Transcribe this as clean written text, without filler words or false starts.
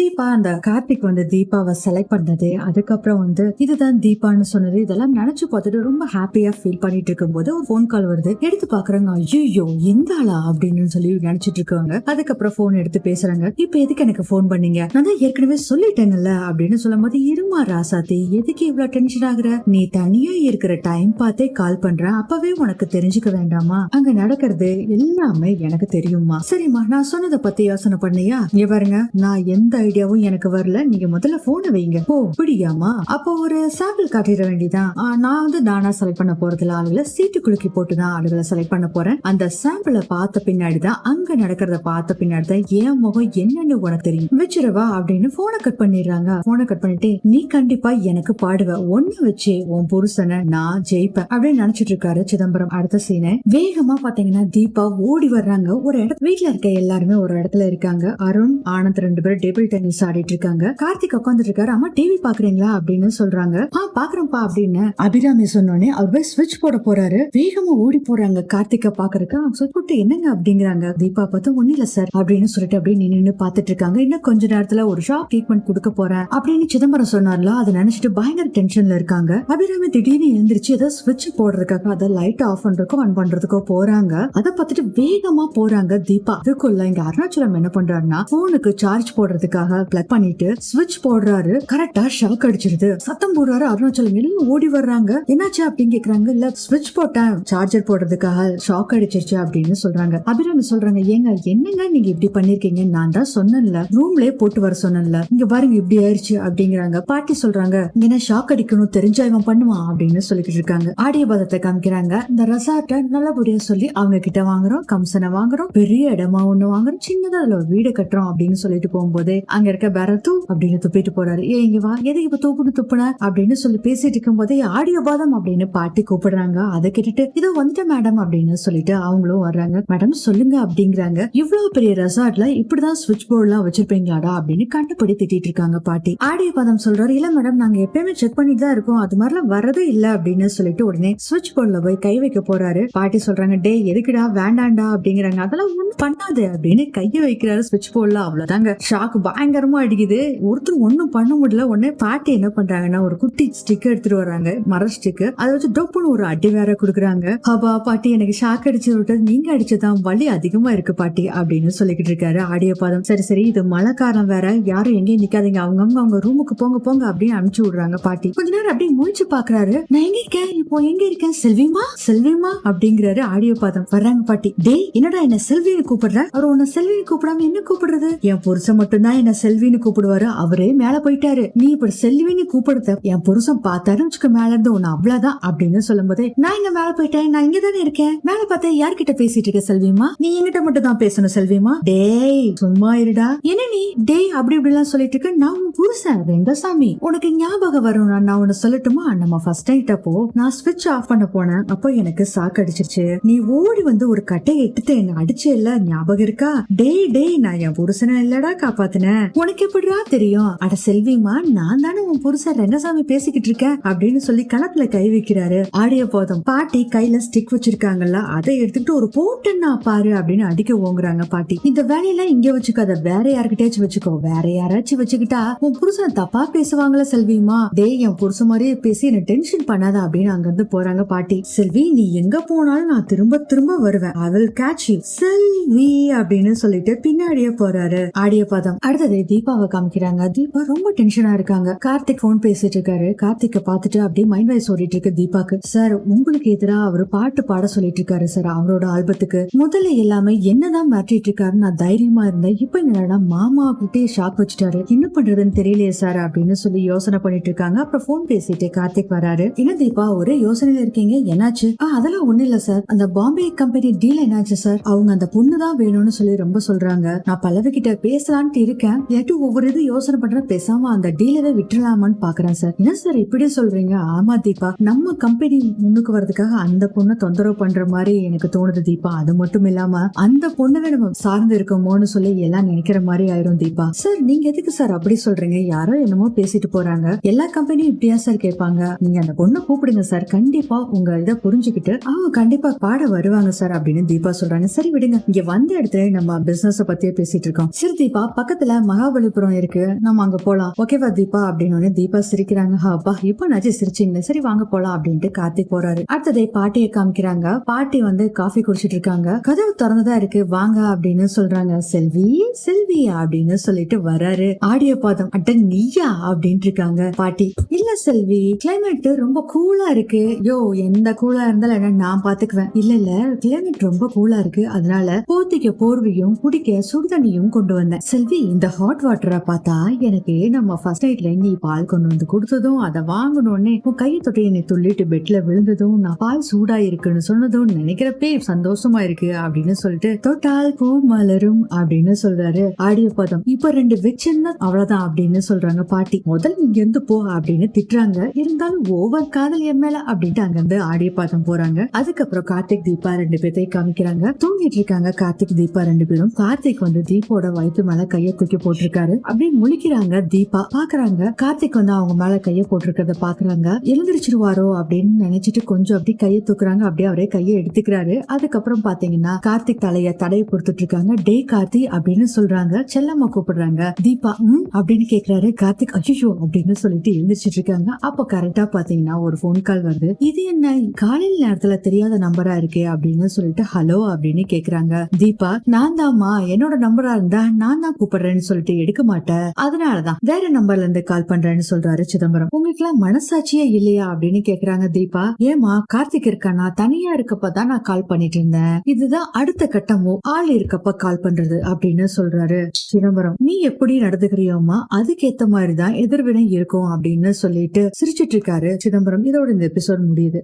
தீபா அந்த கார்த்திக் வந்து தீபாவை செலக்ட் பண்ணது, அதுக்கப்புறம் வந்து இதுதான் தீபான்னு சொன்னது, இதெல்லாம் நினைச்சு பார்த்துட்டு ரொம்ப ஹாப்பியா ஃபீல் பண்ணிட்டு இருக்கும் போது ஒரு போன் கால் வருது. எடுத்து பாக்குறாங்க, ஐயோ இந்த ஆளா அப்படின்னு சொல்லி நினைச்சிட்டு இருக்காங்க. அதுக்கப்புறம் போன் எடுத்து பேசுறாங்க. இப்ப எதுக்கு எனக்கு போன் பண்ணீங்க, நான் தான் ஏற்கனவே சொல்லிட்டேங்கல்ல அப்படின்னு சொல்லும் போது, இருமா ராசாத்தி எதுக்கு இவ்வளவு டென்ஷன் ஆகுற, நீ தனியா இருக்கிற டைம் பார்த்தே கால் பண்ற, அப்பவே உனக்கு தெரிஞ்சுக்க வேண்டாமா, அங்க நடக்கிறது எல்லாமே எனக்கு தெரியுமா, சரிம்மா நான் சொன்னதை பத்தி யோசனை பண்ணியா, இங்க பாருங்க நான் எந்த ஐடியாவும் எனக்கு வரல, நீங்க முதல்ல போனை வைங்க. ஓ பிடிக்காமா, அப்போ ஒரு சாம்பிள் காட்டிட வேண்டியதான். நான் வந்து நானா செலக்ட் பண்ண போறதுல ஆளுகளை சீட்டு குலுக்கி போட்டுதான் ஆளுகளை செலக்ட் பண்ண போறேன். அந்த சாம்பிளை பார்த்த பின்னாடிதான், அங்க நடக்கிறத பார்த்த பின்னாடிதான் என் முகம் என்னன்னு உனக்கு தெரியும், வச்சிருவா அப்படின்னு போனை கட் பண்ணிடுறாங்க. போனை கட் பண்ணிட்டு, நீ கண்டிப்பா எனக்கு பாடுவ, ஒண்ணு வச்சு உன் புருஷனை நான் ஜெயிப்பேன் அப்படின்னு நினைச்சிட்டு இருக்காரு சிதம்பரம். அடுத்த சீனை வேகமா பாத்தீங்கன்னா தீபா ஓடி வர்றாங்க. ஒரு இடத்துல வீட்டுல இருக்க எல்லாருமே ஒரு இடத்துல இருக்காங்க. அருண் ஆனந்த் ரெண்டு பேரும் டேபிள் டென்னிஸ் ஆடிட்டு இருக்காங்க. கார்த்திக் உட்காந்துட்டு இருக்காரு. அம்மா டிவி பாக்குறீங்களா அப்படின்னு சொல்றாங்க. பாக்குறேன்ப்பா அப்படின்னு அபிராமி சொன்னோடனே அவர் போய் ஸ்விட்ச் போட போறாரு. வேகமா ஓடி போறாங்க கார்த்திகை பாக்குறதுக்கு. அவங்க ஸ்விட்ச் போட்டு என்னங்க அப்படிங்கிறாங்க. தீபா பார்த்து ஒண்ணு இல்ல சார் அப்படின்னு சொல்லிட்டு அப்படியே நின்னு பாத்துட்டு இருக்காங்க. இன்னும் கொஞ்ச நேரத்துல ஒரு ஷாக் ட்ரீட்மெண்ட் கொடுக்க போறேன் அப்படின்னு சிதம்பரம் சொன்னார்ல, அதை நினைச்சிட்டு பயங்கர டென்ஷன்ல இருக்காங்க. அபிராமி திடீர்னு எழுந்திருச்சு ஏதோ ஸ்விட்ச் போடுறதுக்காக அதை லைட் ஆஃப் பண்றதுக்கோ ஆன் பண்றதுக்கோ போறாங்க. அதை பார்த்துட்டு வேகமா போறாங்க தீபா. அதுக்குள்ள இங்க அருணாச்சலம் என்ன பண்றாருன்னா, போனுக்கு சார்ஜ் போடுறதுக்காக பிளக் பண்ணிட்டு ஸ்விட்ச் போடுறாரு. கரெக்டா ஷாக் அடிச்சிருது. சத்தம் போடுறாரு. அருணாச்சலம் எல்லாம் ஓடி வர்றாங்க. என்னாச்சு அப்படின்னு கேக்குறாங்க. இல்ல ஸ்விட்ச் போட்டேன் சார்ஜர் போடுறதுக்காக ஷாக் அடிச்சிருச்சு அப்படின்னு சொல்றாங்க. அபிராமி சொல்றாங்க, ஏங்க என்னங்க நீங்க இப்படி பண்ணிருக்கீங்க, நான் தான் சொன்னேன்ல ரூம்லயே போட்டு வர சொன்னேன்ல, இங்க பாருங்க இப்படி ஆயிடுச்சு அப்படிங்கிறாங்க. பாட்டி சொல்றாங்க, என்ன ஷாக் அடிக்கணும் தெரிஞ்சா இவன் பண்ணுவான் அப்படின்னு சொல்லிக்கிட்டு இருக்காங்க. ஆடிய பதத்தை காமிக்கிறாங்க. இந்த ரெசார்ட்டை நல்லபடியா சொல்லி அவங்க கிட்ட வாங்குறோம், கம்சனை வாங்குறோம், பெரிய இடமா ஒண்ணு வாங்குறோம், சின்னதா அதுல வீடு கட்டுறோம் அப்படின்னு சொல்லிட்டு போகும்போது அங்க இருக்க பேரத்து அப்படின்னு துப்பிட்டு போறாரு. ஏ இங்க வா, எதுக்கு இப்ப துப்புன அப்படின்னு சொல்லி பேசிட்டு இருக்கும் போதே ஆடியோ பாதம் அப்படின்னு பாட்டி கூப்பிடுறாங்க. அதை கேட்டுட்டு இதோ வந்துட்ட மேடம் அப்படின்னு சொல்லிட்டு அவங்களும் வர்றாங்க. மேடம் சொல்லுங்க அப்படிங்கிறாங்க. இவ்வளவு பெரிய ரெசார்ட்ல இப்படிதான் ஸ்விட்ச் போர்ட் எல்லாம் வச்சிருப்பீங்களாடா அப்படின்னு கண்டுபடி திட்டிட்டு இருக்காங்க பாட்டி. ஆடியோ பாதம் சொல்றாரு, இல்ல மேடம் நாங்க எப்பயுமே செக் பண்ணிட்டு தான் இருக்கோம், அது மாதிரிலாம் வரதே இல்ல அப்படின்னு சொல்லிட்டு உடனே ஸ்விட்ச் போர்ட்ல போய் கை வைக்க போறாரு. பாட்டி சொல்றாங்க, டே எதுக்குடா வேண்டாண்டா அப்படிங்கிறாங்க. அதெல்லாம் ஒண்ணும் பண்ணாது அப்படின்னு கைய வைக்கிறாரு ஸ்விட்ச் போர்ட்ல. அவ்வளவுதாங்க, ஷாக் பயங்கரமா அடிக்குது. ஒருத்தர் ஒண்ணும் பண்ண முடியல. உடனே பாட்டி என்ன பண்றாங்கன்னா ஒரு குட்டி ஸ்டிக் எடுத்துட்டு வர்றாங்க, மர ஸ்டிக். அதை வச்சு டொப்புன்னு ஒரு அடி வேற குடுக்குறாங்க. அப்பா பாட்டி எனக்கு ஷாக் அடிச்சு விட்டது நீங்க அடிச்சதான் வலி அதிகமா இருக்கு பாட்டி அப்படின்னு சொல்லிக்கிட்டு இருக்காரு ஆடியோ பாதம். சரி சரி இது மழைக்காலம் வேற, யாரும் எங்கேயும் நிக்காதீங்க, அவங்க ரூமுக்கு போங்க போங்க அப்படின்னு அனுப்பிச்சு விடுறாங்க பாட்டி. கொஞ்ச நேரம் அப்படியே முடிச்சு பாக்குறாரு. நான் எங்க இருக்கேன் இப்போ, எங்க இருக்கேன், செல்விமா செல்விமா அப்படிங்கிறாரு ஆடியோ பாதம். வர்றாங்க பாட்டி. டே என்னடா என்ன செல்வின்னு கூப்பிடுற, அவர் உன்ன செல்வின்னு கூப்பிடாம என்ன கூப்பிடுறது, என் புருஷன் மட்டும்தான் என்ன செல்வின்னு கூப்பிடுவாரு, அவரே மேல போயிட்டாரு, நீ இப்ப செல்வின்னு கூப்பிடுறத என் புருஷன் பார்த்தாரு வச்சுக்க மேல இருந்து உன்ன அவ்வளவுதான் அப்படின்னு சொல்லும் போதே, நான் இங்க மேல போயிட்டேன், நான் இங்க தானே இருக்கேன், மேல பார்த்தா யார்கிட்ட பேசிட்டு இருக்க செல்விமா, நீ என்கிட்ட மட்டும் தான் பேசணும் செல்விமா, டேய் சும்மா இருடா, என்ன நீ டேய் அப்படி இப்படி எல்லாம் சொல்லிட்டு இருக்க, நான் உன் புருஷன் ரெங்கசாமி, உனக்கு ஞாபகம் வரும் நான் உன்ன சொல்லட்டுமா, நம்ம ஃபர்ஸ்ட் நைட் அப்போ நான் ஸ்விட்ச் ஆஃப் பண்ண போனேன், அப்போ எனக்கு சாக்கு அடிச்சிருச்சு, நீ ஓடி வந்து ஒரு கட்டையை எடுத்து என்ன அடிச்சே இல்ல ஞாபகம் இருக்கா, டேய் டேய் நான் என் புருஷனை இல்லடா காப்பாத்தினேன், உனக்கு எப்படிடா தெரியும், அட செல்விமா நான் தானே உன் புருஷன் ரெங்கசாமி பேசிக்கிட்டு இருக்கேன் அப்படின்னு சொல்லி கணத்துல கை வைக்கிறாரு ஆடியோ போதும். பாட்டி கையில ஸ்டிக் வச்சிருக்காங்கல்ல, அதை எடுத்துக்கிட்டு ஒரு போட்டுன்னா பாரு அப்படின்னு அடிக்க ஓங்குறாங்க பாட்டி. இந்த வேலையில இங்க வச்சுக்காத, வேற யாருக்கிட்டயாச்சும் வச்சுக்கோ, வேற யாராச்சும் வச்சுக்கிட்டா உன் புருஷன் தப்பா பேசுவாங்களா செல்விமா, டேய் என் புருஷன் மாதிரியே பேசி என்ன டென்ஷன் பண்ணாத அப்படின்னு அங்க இருந்து போறாங்க பாட்டி. செல்வி நீ எங்க போனாலும் நான் திரும்ப திரும்ப வருவேன், I will catch you செல்வி அப்படின்னு சொல்லிட்டு பின்னாடியே போறாரு ஆடியோ பதம். அடுத்தது தீபாவை காமிக்கிறாங்க. தீபா ரொம்ப டென்ஷனா இருக்காங்க. கார்த்திக் போன் பேசிட்டு இருக்காரு. கார்த்திக்க பாத்துட்டு அப்படியே மைண்ட் வாய்ஸ் ஓடிட்டு இருக்கு தீபாக்கு. சார் உங்களுக்கு எதிரா அவரு பாட்டு பாட சொல்லிட்டு இருக்காரு சார், அவரோட ஆல்பத்துக்கு முதல்ல எல்லாமே என்னதான் மாற்றிட்டு இருக்காரு, நான் தைரியமா இருந்தேன், இப்ப என்னடா மாமா கிட்டே ஷாக் வச்சுட்டாரு, என்ன பண்றதுன்னு தெரியலையே சார் அப்படின்னு சொல்லி யோசனை பண்ணிட்டு இருக்காங்க. அப்புறம் போன் பேசிட்டு கார்த்திக் வராரு. என்ன தீபா ஒரே யோசனையில இருக்கீங்க, என்னாச்சு, அதெல்லாம் ஒண்ணு இல்ல சார், அந்த பாம்பே கம்பெனி டீல் என்னாச்சு சார், அவங்க அந்த பொண்ணுதான் வேணும்னு சொல்லி ரொம்ப சொல்றாங்க, நான் பல்லவி கிட்ட பேசலான்ட்டு இருக்கேன், ஏட்டு ஒவ்வொரு இது யோசனை பண்றேன், பேசாம அந்த டீலவே விட்டுலாமான்னு பாக்குறேன் சார். என்ன சார் இப்படி சொல்றீங்க, ஆமா தீபா நம்ம கம்பெனி முன்னுக்கு வரதுக்காக அந்த பொண்ணை தொந்தரவு பண்ற மாதிரி எனக்கு தோணுது தீபா, அது மட்டும் இல்லாம அந்த பொண்ணவே நம்ம சார்ந்து இருக்கோமோன்னு சொல்லி எல்லாம் நினைக்கிற மாதிரி ஆயிரும் தீபா. சார் நீங்க எதுக்கு சார் அப்படி சொல்றீங்க, யாரோ என்னமோ பேசிட்டு போறாங்க, எல்லா கம்பெனியும் இப்படியா சார் கேட்பாங்க, நீங்க அந்த பொண்ணை கூப்பிடுங்க சார், கண்டிப்பா உங்க இதை புரிஞ்சுக்கிட்டு அவங்க கண்டிப்பா பாட வருவாங்க சார் அப்படின்னு தீபா சொல்றாங்க. சரி விடுங்க, இங்க வந்த இடத்துல நம்ம பிசினஸ் பத்தியே பேசிட்டு இருக்கோம். சரி தீபா பக்கத்துல மகாபலிபுரம் இருக்கு, நம்ம அங்க போலாம், ஓகேவா தீபா அப்படின்னு தீபா சிரிக்கிறாங்க. அப்பா இப்ப நாச்சு சிரிச்சீங்க, சரி வாங்க போலாம் அப்படின்ட்டு கார்த்திக் போறாரு. அடுத்ததே பாட்டியை காமிக்கிறாங்க. பாட்டி காஃபி குடிச்சிட்டு இருக்காங்க. கதவு திறந்துதான் இருக்கு, வாங்க அப்படின்னு சொல்றாங்க. செல்வி செல்வி அப்படின்னு சொல்லிட்டு வராரு. ஆடியோ பாதம், அட்ட நீயா அப்படின்னு இருக்காங்க. பாட்டி, இல்ல செல்வி, கிளைமேட் ரொம்ப கூலா இருக்கு. யோ எந்த கூலா இருந்தாலும் என்ன நான் பாத்துக்குவேன். இல்ல இல்ல கிளைமேட் ரொம்ப கூலா இருக்கு, அதனால போத்திக்க போர்வையும் குடிக்க சுடுதண்ணியும் கொண்டு வந்தேன். செல்வி, இந்த ஹாட் வாட்டரை பார்த்தா எனக்கு நம்ம ஃபர்ஸ்ட் நைட்ல நீ பால் கொண்டு வந்து கொடுத்ததும் அதை வாங்கணும்னே உன் கையை தொட்டி என்னை துள்ளிட்டு பெட்ல விழுந்ததும் நான் பால் சூடா இருக்குன்னு சொன்னதும் நினைக்கிறப்பே சந்தோஷமா இருக்கு அப்படின்னு சொல்லிட்டு தொட்டால் பூ மலரும் அப்படின்னு சொல்றாரு. ஆடியோ பதம், இப்ப 2 வெச்சின்னா அவ்வளவுதான் அப்படின்னு சொல்றாங்க. பாட்டி, முதல்ல இங்க இருந்து போ அப்படின்னு திட்டுறாங்க. இருந்தாலும் ஓவர் காதல் என் மேல அப்படின்ட்டு அங்கிருந்து ஆடியோ பாதம் போறாங்க. அதுக்கப்புறம் கார்த்திக் தீபா 2 பேர்த்தையும் காமிக்கிறாங்க. தூங்கிட்டு இருக்காங்க கார்த்திக் தீபா 2 பேரும். கார்த்திக் தீபாவோட வயிற்று மேல கையை தூக்கி போட்டிருக்காரு. அப்படியே முழிக்கிறாங்க. தீபா பாக்குறாங்க கார்த்திக் அவங்க மேல கையை போட்டிருக்கிறத பாக்குறாங்க. எழுந்திருச்சிருவாரோ அப்படின்னு நினைச்சிட்டு கொஞ்சம் அப்படி கையை தூக்குறாங்க. அப்படியே அவரே கையை எடுத்துக்கிறாரு. அதுக்கப்புறம் பாத்தீங்கன்னா கார்த்திக் தலைய தடையை பொறுத்துட்டு இருக்காங்க. டே கார்த்தி அப்படின்னு சொல்றாங்க. செல்லம்மா கூப்பிடுறாங்க. தீபா அப்படின்னு கேக்குறாரு. கார்த்திக் அய்யோ அப்படின்னு சொல்லிட்டு எழுந்திரிச்சிட்டு இருக்காங்க. அப்ப கரெக்டா பாத்தீங்கன்னா ஒரு போன் கால் வருது. இது என்ன காலையில நேரத்துல தெரியாத நம்பரா இருக்கே அப்படின்னு சொல்லிட்டு ஹலோ அப்படின்னு கேக்குறாங்க. தீபா, நான் தாமா, என்னோட நம்பரா இருந்தா நான் தான் கூப்பிடுறேன்னு சொல்லிட்டு எடுக்க மாட்டேன், அதனாலதான் வேற நம்பர்ல இருந்து கால் பண்றேன்னு சொல்றாரு சிதம்பரம். உங்களுக்கு எல்லாம் மனசாட்சியே இல்லையா அப்படின்னு கேக்குறாங்க தீபா. ஏமா, கார்த்திக் இருக்கானா, தனியா இருக்கப்பதான் நான் கால் பண்ணிட்டு இருந்தேன், இதுதான் அடுத்த கட்டமும் ஆள் இருக்கப்ப கால் பண்றது அப்படின்னு சொல்றாரு சிதம்பரம். நீ எப்படி நடந்துக்கிறியோமா அதுக்கேத்த மாதிரிதான் எதிர்வினை இருக்கும் அப்படின்னு சொல்லிட்டு சிரிச்சிட்டு இருக்காரு சிதம்பரம். இதோட இந்த எபிசோட் முடியுது.